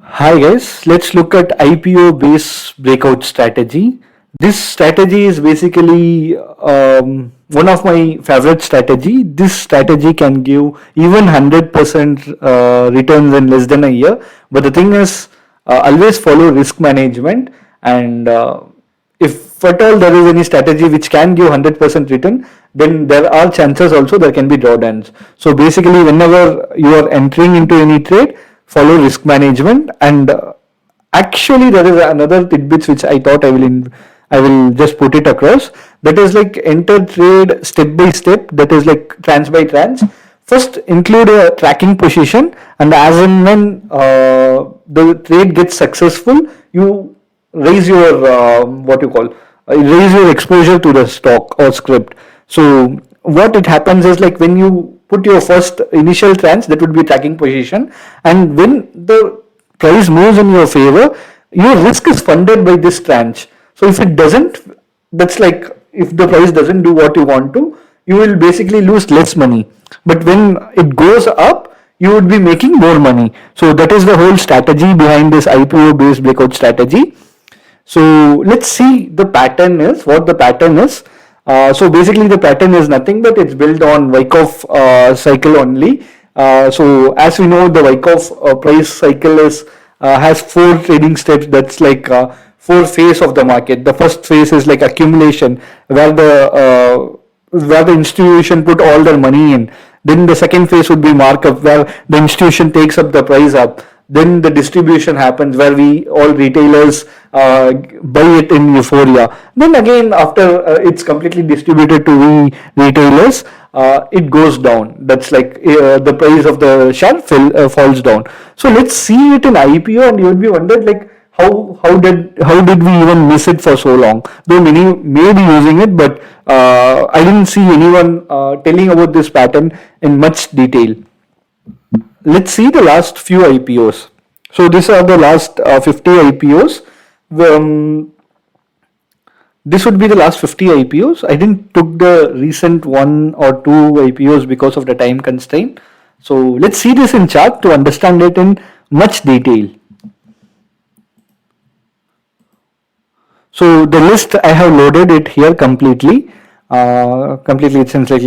Hi guys, let's look at IPO based breakout strategy. This strategy is basically one of my favorite strategy. This strategy can give even 100% returns in less than a year. But the thing is, always follow risk management, and if at all there is any strategy which can give 100% return, then there are chances also there can be drawdowns. So basically, whenever you are entering into any trade, follow risk management. And actually, there is another tidbits which I thought I will just put it across. That is like enter trade step by step. That is like trans by trans. First, include a tracking position, and as and when the trade gets successful, you raise your what you call raise your exposure to the stock or script. So what it happens is like when you put your first initial trans, that would be tracking position, and when the price moves in your favor, your risk is funded by this tranche. So if it doesn't, that's like if the price doesn't do what you want to, you will basically lose less money. But when it goes up, you would be making more money. So that is the whole strategy behind this IPO based breakout strategy. So let's see the pattern is what the pattern is. So basically the pattern is nothing but it's built on Wyckoff cycle only. So as we know, the Wyckoff price cycle is has four trading steps. That's like four phase of the market. The first phase is like accumulation, where the institution put all their money in. Then the second phase would be markup, where the institution takes up the price up. Then the distribution happens, where we all retailers buy it in euphoria. Then again, after it's completely distributed to we retailers, it goes down. That's like the price of the share falls down. So let's see it in IPO, and you will be wondered like how did we even miss it for so long? Though many may be using it, but I didn't see anyone telling about this pattern in much detail. Let's see the last few IPOs. So these are the last 50 IPOs. Um, this would be the last 50 IPOs. I didn't took the recent one or two IPOs because of the time constraint. So let's see this in chart to understand it in much detail. So the list I have loaded it here completely. Completely, since like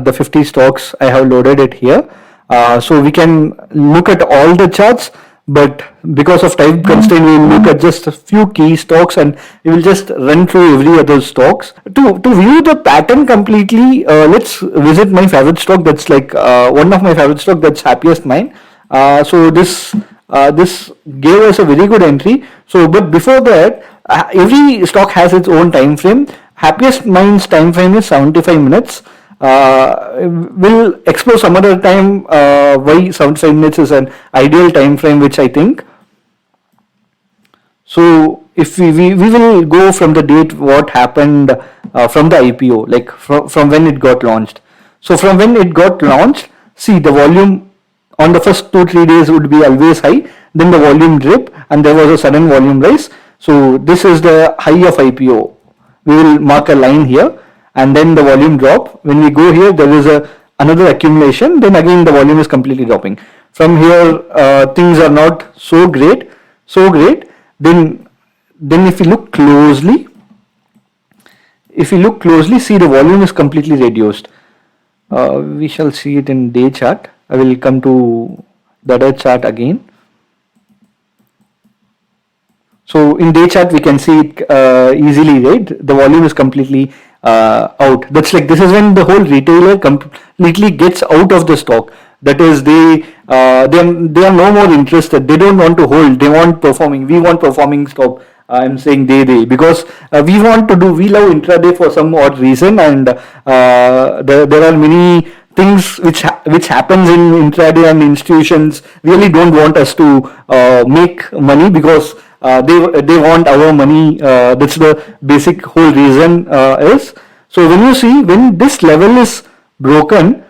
the 50 stocks I have loaded it here. So we can look at all the charts, but because of time constraint, we will look at just a few key stocks, and we will just run through every other stocks. To view the pattern completely, let's visit my favorite stock. That's like one of my favorite stock. That's Happiest Mind. So this gave us a very good entry. So, but before that, every stock has its own time frame. Happiest Minds time frame is 75 minutes. We'll explore some other time why 75 minutes is an ideal time frame, which I think. So if we will go from the date what happened from the IPO, like from when it got launched. So from when it got launched, see the volume on the first 2-3 days would be always high, then the volume drip, and there was a sudden volume rise. So this is the high of IPO. We will mark a line here, and then the volume drop. When we go here, there is another accumulation, then again the volume is completely dropping. From here, things are not so great. Then if you look closely, see the volume is completely reduced. We shall see it in day chart. I will come to the other chart again. So in day chart we can see it easily, right? The volume is completely out. That's like this is when the whole retailer completely gets out of the stock. That is, they are no more interested. They don't want to hold. They want performing. We want performing stock. I'm saying they because we love intraday for some odd reason, and there are many things which happens in intraday, and institutions really don't want us to make money because they want our money. That's the basic whole reason is. So when this level is broken,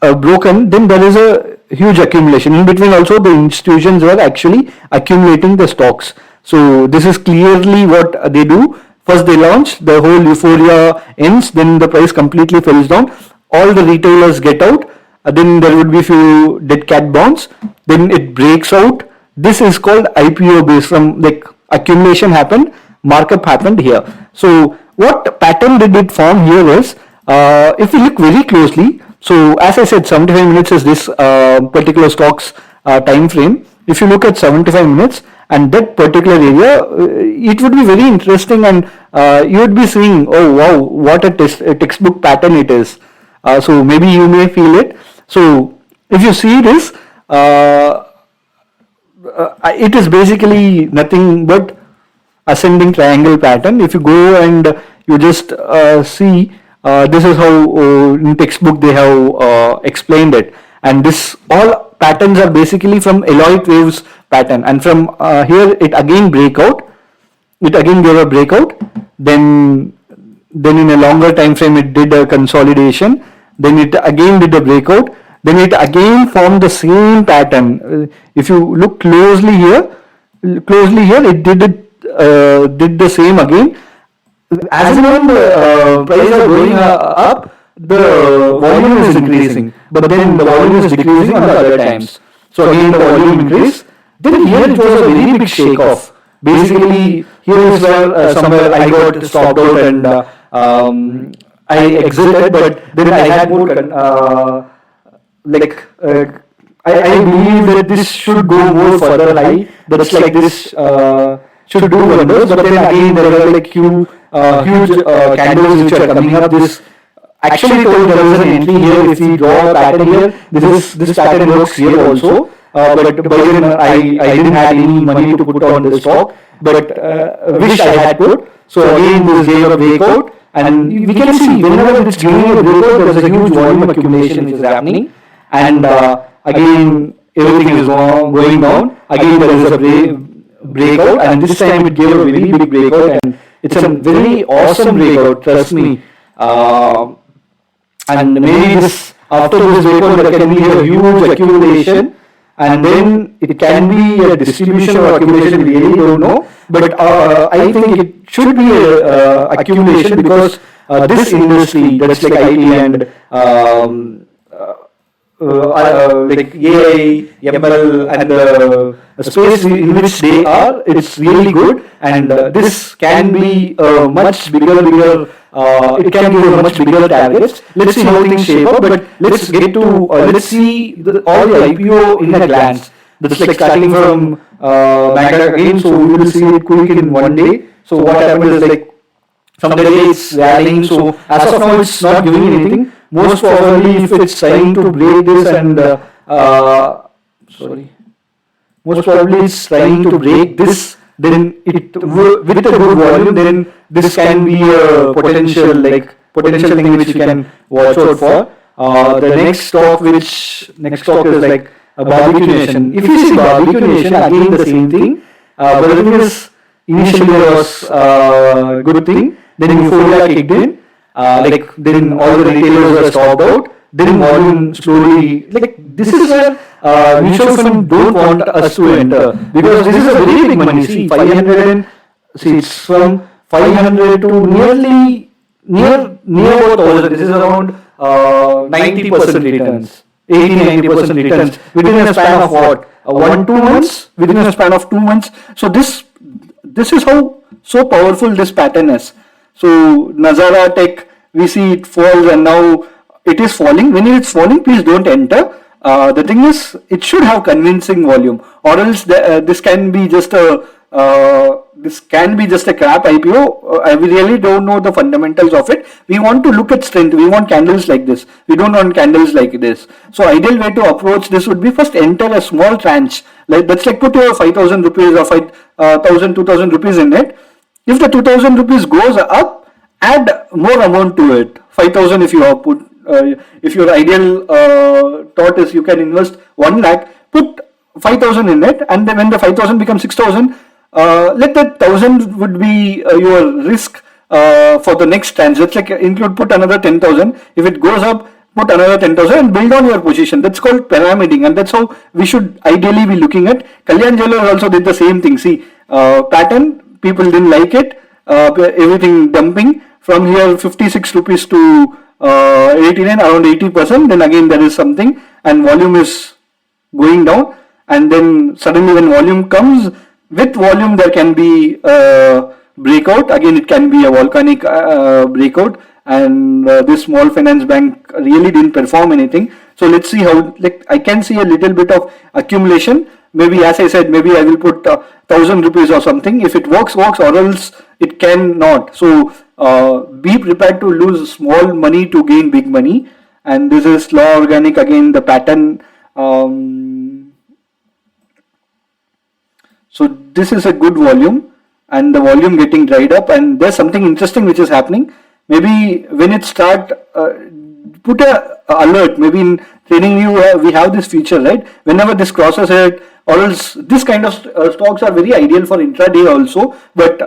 then there is a huge accumulation. In between also the institutions were actually accumulating the stocks. So this is clearly what they do. First they launch, the whole euphoria ends, then the price completely falls down. All the retailers get out, then there would be few dead cat bounce, then it breaks out, This is called IPO based, from like accumulation happened, markup happened here. So what pattern did it form here is, if you look very closely, so as I said, 75 minutes is this particular stock's time frame. If you look at 75 minutes and that particular area, it would be very interesting, and you would be seeing, oh wow, what a textbook pattern it is. So maybe you may feel it. So if you see this, it is basically nothing but ascending triangle pattern. If you go and you just see, this is how in textbook they have explained it, and this all patterns are basically from Elliott waves pattern, and from here it again breakout, it again gave a breakout, then in a longer time frame it did a consolidation, then it again did a breakout, then it again formed the same pattern. If you look closely here, it did the same again. As and when the prices are going up, the volume is increasing, but then the volume is decreasing on the other times. So again the volume increased. Then here it was a very big shake off. Basically here is where somewhere I got stopped out and I exited, but then I had more I believe that this should go more further high. That's like this should do wonders, but then again there were like huge candles which are coming up. This actually told there was an entry here. If we draw a pattern here, this pattern works here also. But by then I didn't have any money to put on the stock, but wish I had put. So again this gave a breakout, and we can see whenever it's giving a breakout, there is a huge volume accumulation which is happening, and again everything is going down. Again there is a breakout, and this time it gave a very big breakout, and it's a very awesome breakout, trust me. And maybe this, after this breakout there can be a huge accumulation, and then it can be a distribution or accumulation, we really don't know, but I think it should be a accumulation, because this industry, that's like IT and like AI, ML, and the space in which they are, it's really good, and this can be a much bigger. It can give a much bigger targets. Let's see how things shape up, but let's get to let's see all the IPO in a glance. That's like starting from Magna again, so we will see it quick in one day. So what happened is, like, from the day it's rallying, so as of now it's not giving anything. Most probably if it's trying to break this and most probably it's trying to break this, then it with a good volume, then this can be a potential thing which you can watch out for. The next stock is like a Barbecue Nation. If you see Barbecue Nation, again the same thing. But the thing is, initially there was a good thing, then euphoria kicked in, then all the retailers were stopped out, then volume slowly, this is where mutual fund don't want us to enter, because this is a very big money. See, 500 it's from 500 to near about 1000. This is around 90% returns, 80-90% returns within a span of what? 1-2 months, within a span of 2 months. So this is how so powerful this pattern is. So Nazara Tech, we see it falls, and now it is falling. When it's falling, please don't enter. The thing is, it should have convincing volume, or else this can be just a crap IPO. We really don't know the fundamentals of it. We want to look at strength. We want candles like this. We don't want candles like this. So ideal way to approach this would be first enter a small tranche. That's like put your 5,000 rupees or 5,000, 2,000 rupees in it. If the 2,000 rupees goes up, add more amount to it. 5,000 if you have put. If your ideal thought is you can invest 1 lakh, put 5,000 in it, and then when the 5,000 becomes 6,000, let that 1,000 would be your risk for the next tranche. That's like put another 10,000. If it goes up, put another 10,000 and build on your position. That's called pyramiding, and that's how we should ideally be looking at. Kalyan Jewellers also did the same thing. See, pattern, people didn't like it, everything dumping. From here 56 rupees to 89, around 80%, then again there is something, and volume is going down, and then suddenly when volume comes, with volume there can be breakout. Again, it can be a volcanic breakout, and this small finance bank really didn't perform anything. So let's see how, like, I can see a little bit of accumulation. Maybe, as I said, maybe I will put 1,000 rupees or something. If it works, or else it cannot. So be prepared to lose small money to gain big money. And this is slow organic, again the pattern. So this is a good volume, and the volume getting dried up, and there's something interesting which is happening. Maybe when it start, put a alert. Maybe in training view we have this feature, right? Whenever this crosses it, or else this kind of stocks are very ideal for intraday also. But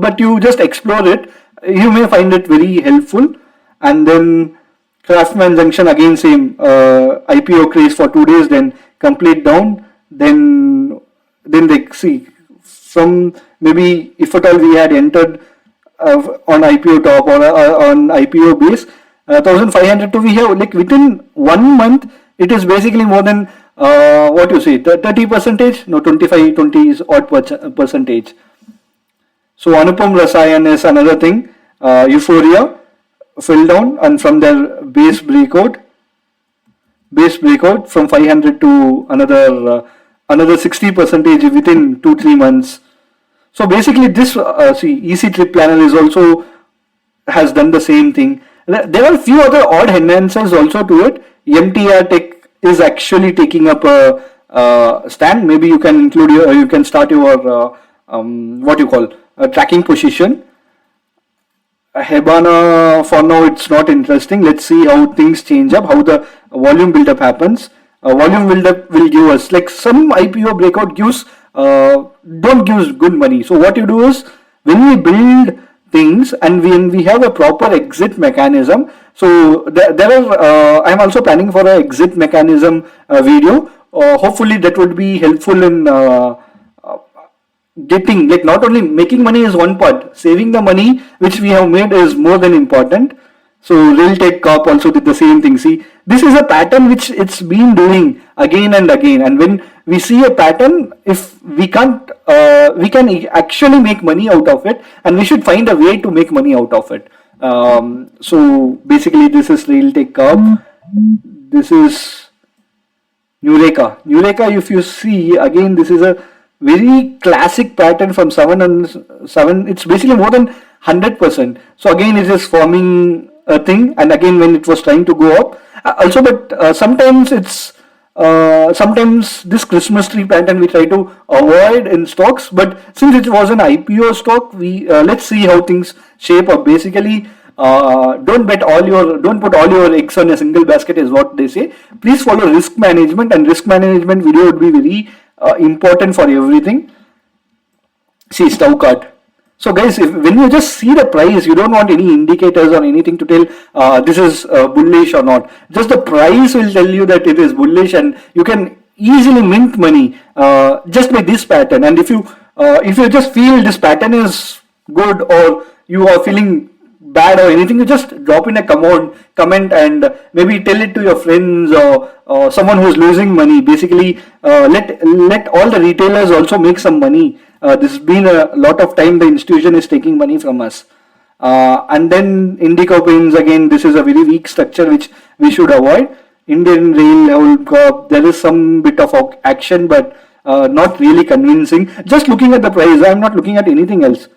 but you just explore it, you may find it very helpful. And then Craftsman Junction, again same, IPO craze for 2 days, then complete down, then they see from, maybe if at all we had entered on IPO top or on IPO base, 1,500 to, we have, like, within 1 month it is basically more than what you say, 30 percentage, no, 25, 20 odd percentage. So Anupam Rasayan is another thing. Euphoria fell down, and from their base breakout from 500 to another 60 percentage within 2-3 months. So basically this see, Easy Trip Planner is also has done the same thing. There are a few other odd enhancers also to it. MTR Tech is actually taking up a stand. Maybe you can include you can start your what you call a tracking position. Hebana, for now it's not interesting. Let's see how things change up, how the volume buildup happens. Volume buildup will give us, like, some IPO breakout gives don't give good money. So what you do is, when we build things and when we have a proper exit mechanism, so there are I'm also planning for an exit mechanism video. Hopefully that would be helpful in getting, like, not only making money is one part, saving the money which we have made is more than important. So Realtek Corp also did the same thing. See, this is a pattern which it's been doing again and again, and when we see a pattern, if we can't we can actually make money out of it, and we should find a way to make money out of it. So basically this is Realtek Corp. This is Nureka. If you see, again, this is a very classic pattern from 7 and 7. It's basically more than 100%. So again, it is forming a thing, and again when it was trying to go up also. But sometimes it's sometimes this Christmas tree pattern we try to avoid in stocks, but since it was an IPO stock, we let's see how things shape up. Basically, don't put all your eggs on a single basket, is what they say. Please follow risk management, and risk management video would be very important for everything. See, Stowcart. So guys, when you just see the price, you don't want any indicators or anything to tell this is bullish or not. Just the price will tell you that it is bullish, and you can easily mint money just by this pattern. And if you just feel this pattern is good, or you are feeling bad or anything, you just drop in a comment and maybe tell it to your friends or someone who's losing money. Basically, let all the retailers also make some money. This has been a lot of time the institution is taking money from us. And then Indico Paints, again, this is a very weak structure which we should avoid. Indian Rail Corp, there is some bit of action, but not really convincing. Just looking at the price, I'm not looking at anything else.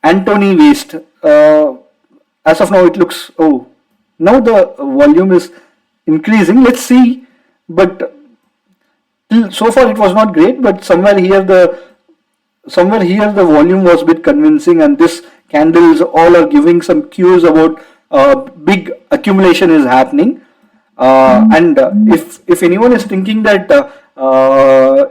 Antony Waste, as of now it looks, now the volume is increasing. Let's see, but so far it was not great, but somewhere here the volume was a bit convincing, and this candles all are giving some cues about big accumulation is happening. And if anyone is thinking that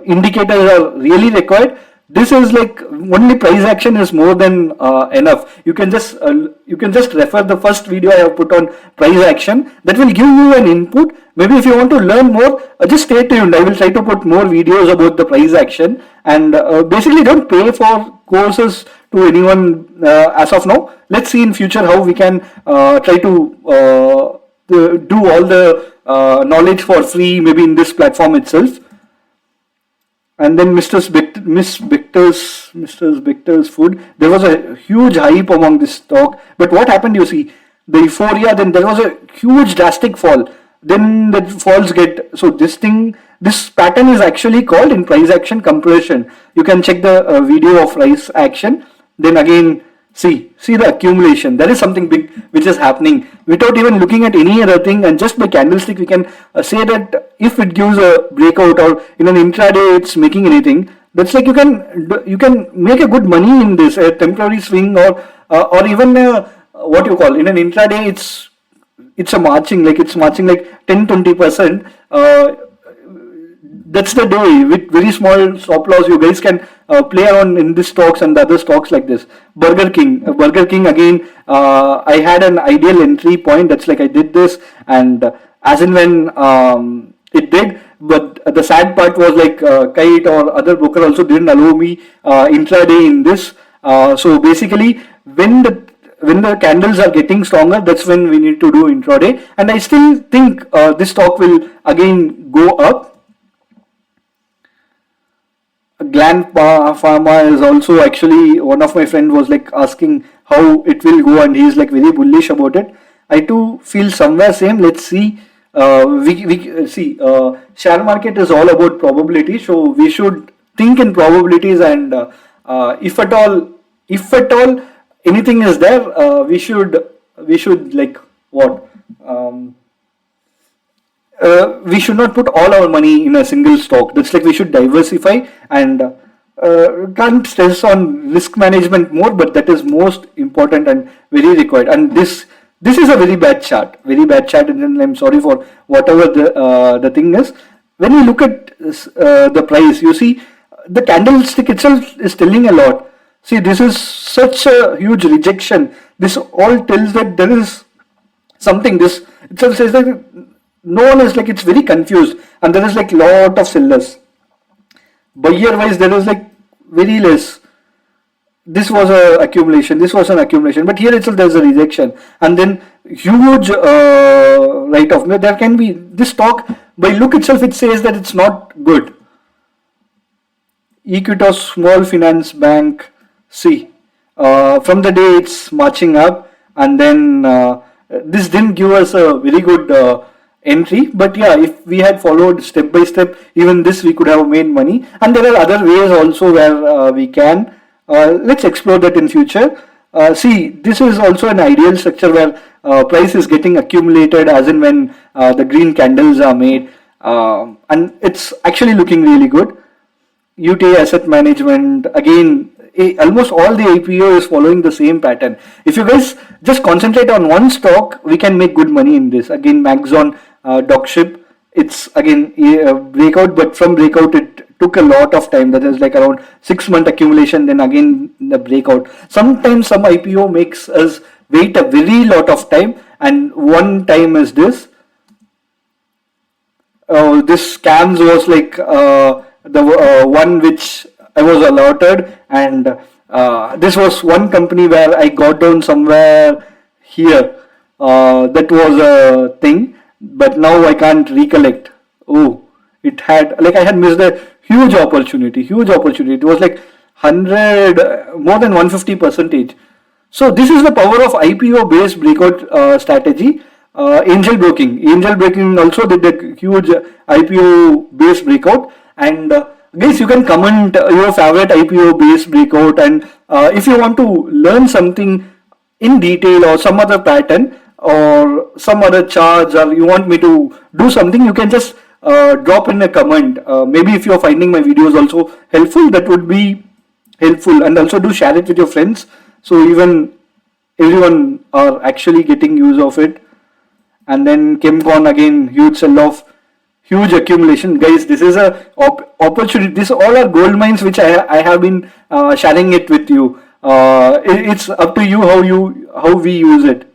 indicators are really required, this is like only price action is more than enough. You can just refer the first video I have put on price action. That will give you an input. Maybe if you want to learn more, just stay tuned. I will try to put more videos about the price action. And basically, don't pay for courses to anyone as of now. Let's see in future how we can try to do all the knowledge for free, maybe in this platform itself. And then Mr. Victor's food. There was a huge hype among this stock. But what happened? You see, the euphoria. Then there was a huge drastic fall. Then the falls get so this pattern is actually called in price action compression. You can check the video of price action. Then again, see the accumulation. There is something big which is happening without even looking at any other thing, and just by candlestick we can say that if it gives a breakout or in an intraday it's making anything. That's like you can make a good money in this a temporary swing, or even what you call in an intraday it's marching like 10-20%. That's the day with very small stop loss. You guys can play around in these stocks and the other stocks like this. Burger King again. I had an ideal entry point. That's like I did this, and as and when it did. But the sad part was like Kite or other broker also didn't allow me intraday in this. So basically, when the candles are getting stronger, that's when we need to do intraday. And I still think this stock will again go up. Gland Pharma is also actually one of my friend was like asking how it will go, and he is like very bullish about it. I too feel somewhere same. Let's see. We see. Share market is all about probability, so we should think in probabilities, and if at all anything is there, we should like what. We should not put all our money in a single stock. That's like we should diversify, and can't stress on risk management more, but that is most important and very required. And this is a very bad chart, and I'm sorry for whatever the thing is. When you look at the price, you see the candlestick itself is telling a lot. See, this is such a huge rejection. This all tells that there is something. This itself says that no one is like, it's very confused, and there is like lot of sellers. Buyer wise, there is like very less. This was an accumulation, but here itself there is a rejection, and then huge write off. There can be this stock by look itself, it says that it's not good. Equitas Small Finance Bank, see, from the day it's marching up, and then this didn't give us a very good entry, but yeah, if we had followed step by step, even this we could have made money. And there are other ways also where we can let's explore that in future. See, this is also an ideal structure where price is getting accumulated as and when the green candles are made, and it's actually looking really good. UTA Asset Management, again, almost all the IPO is following the same pattern. If you guys just concentrate on one stock, we can make good money in this. Again, Maxon, Docship, it's again breakout, but from breakout it took a lot of time. That is like around 6 month accumulation, then again the breakout. Sometimes some IPO makes us wait a very lot of time, and one time is this. This scams was like the one which I was allotted, and this was one company where I got down somewhere here. That was a thing, but now I can't recollect. Oh, it had like I had missed a huge opportunity. It was like 100, more than 150%. So this is the power of IPO based breakout strategy. Angel broking also did a huge IPO based breakout, and guys, you can comment your favorite IPO based breakout, and if you want to learn something in detail or some other pattern or some other charts, or you want me to do something, you can just drop in a comment. Maybe if you're finding my videos also helpful, that would be helpful, and also do share it with your friends, so even everyone are actually getting use of it. And then Chemcon, again, huge sell-off, huge accumulation. Guys, this is a opportunity. This all are gold mines which I have been sharing it with you. It's up to you how we use it.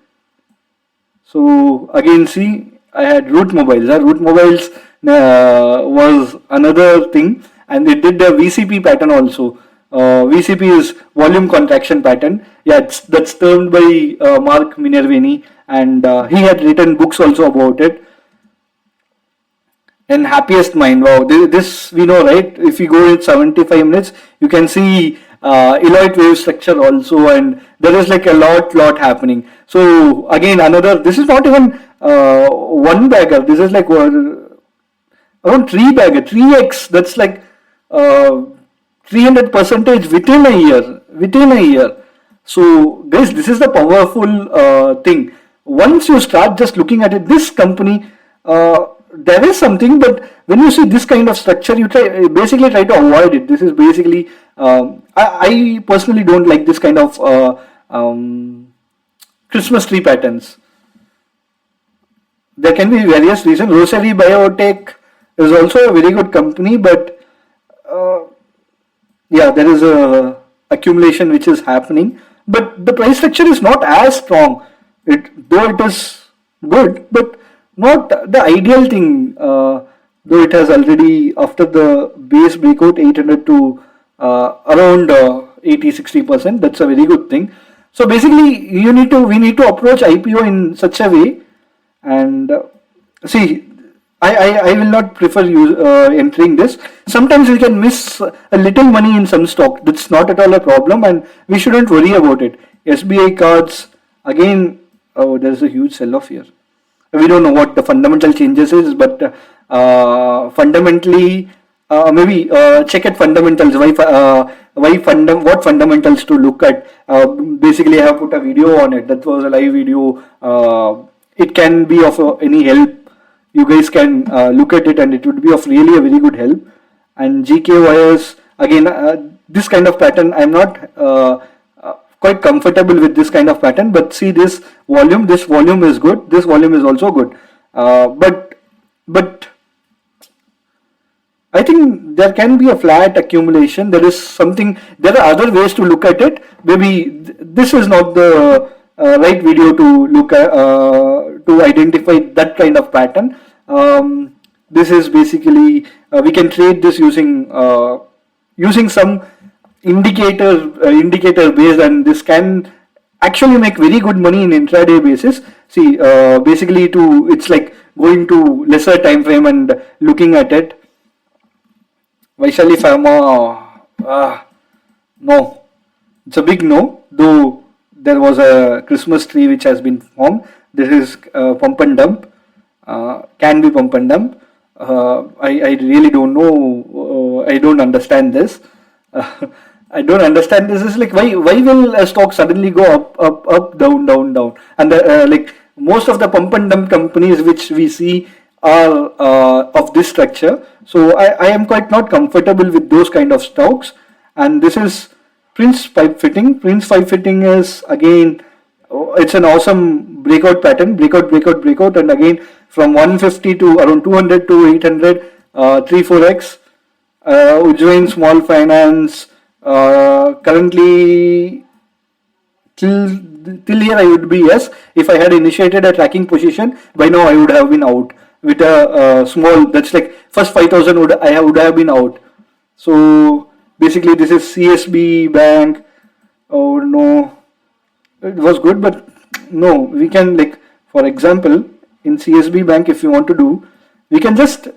So again, see, I had Root Mobiles. Root Mobiles was another thing, and it did the VCP pattern also. VCP is volume contraction pattern. Yeah, that's termed by Mark Minervini, and he had written books also about it. And happiest mind. Wow, this we know, right? If you go in 75 minutes, you can see Eloit wave structure also, and there is like a lot happening. So again, another. This is not even one bagger. This is like around three bagger, 3x. That's like 300 percentage within a year. Within a year. So guys, this is the powerful thing. Once you start just looking at it, this company. There is something, but when you see this kind of structure, you basically try to avoid it. This is basically I personally don't like this kind of Christmas tree patterns. There can be various reasons. Rosary Biotech is also a very good company, but uh, yeah, there is a accumulation which is happening, but the price structure is not as strong. It though it is good, but not the ideal thing. Though it has already after the base breakout 800 to around 80-60%. That's a very good thing. So basically, we need to approach IPO in such a way, and see, I will not prefer you entering this. Sometimes we can miss a little money in some stock. That's not at all a problem, and we shouldn't worry about it. SBI cards, again, oh, there's a huge sell off here. We don't know what the fundamental changes is, but fundamentally, maybe check at fundamentals. What fundamentals to look at? Basically, I have put a video on it. That was a live video. It can be of any help. You guys can look at it, and it would be of really a very good help. And GK wires, again, this kind of pattern, I'm not quite comfortable with this kind of pattern, but see this volume is good, this volume is also good, but I think there can be a flat accumulation. There is something, there are other ways to look at it. Maybe this is not the right video to look at, to identify that kind of pattern. This is basically, we can trade this using some indicator based, and this can actually make very good money in intraday basis. See, basically it's like going to lesser time frame and looking at it. Vaishali Pharma, no, it's a big no, though there was a Christmas tree which has been formed. This is pump and dump, can be pump and dump. I really don't know, I don't understand this. I don't understand this. Is like, why will a stock suddenly go up, down, and like most of the pump and dump companies which we see are of this structure. So I am quite not comfortable with those kind of stocks. And this is Prince pipe fitting. Prince pipe fitting is again, it's an awesome breakout pattern, breakout, and again from 150 to around 200 to 800, 3-4x. Ujjain Small Finance. Currently, till here I would be yes. If I had initiated a tracking position, by now I would have been out with a small. That's like first 5,000 would have been out. So basically, this is CSB Bank. Oh no, it was good, but no. We can, like, for example, in CSB Bank, if you want to do, we can just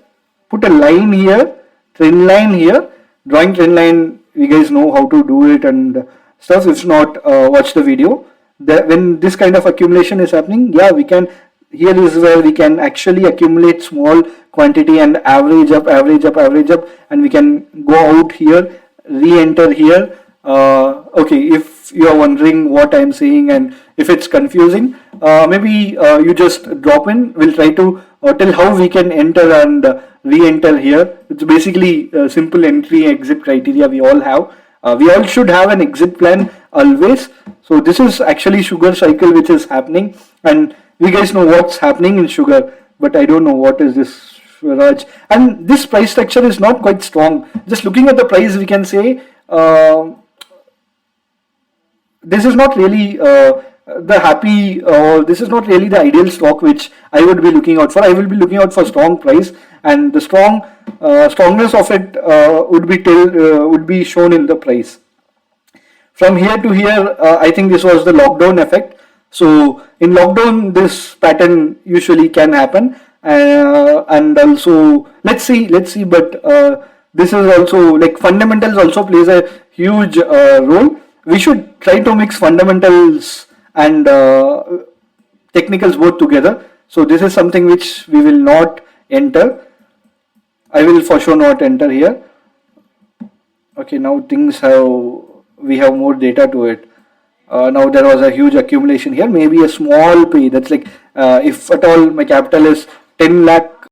put a line here, trend line here, drawing trend line. You guys know how to do it and stuff. If not, watch the video. When this kind of accumulation is happening, yeah, we can. Here is where we can actually accumulate small quantity and average up, and we can go out here, re-enter here. Okay, if you are wondering what I am saying and if it's confusing, maybe you just drop in. We'll try to tell how we can enter and re-enter here. It's basically simple entry exit criteria we all have. We all should have an exit plan always. So this is actually sugar cycle which is happening, and you guys know what's happening in sugar, but I don't know what is this, Raj. And this price structure is not quite strong. Just looking at the price, we can say this is not really the happy, or this is not really the ideal stock which I would be looking out for. I will be looking out for strong price, and the strongness of it would be shown in the price. From here to here, I think this was the lockdown effect. So in lockdown, this pattern usually can happen. and also let's see, but this is also like fundamentals also plays a huge role. We should try to mix fundamentals and technicals both together. So this is something which we will not enter. I will for sure not enter here. Okay, now things have, we have more data to it. Now there was a huge accumulation here, maybe a small pay. That's like if at all my capital is 10 lakh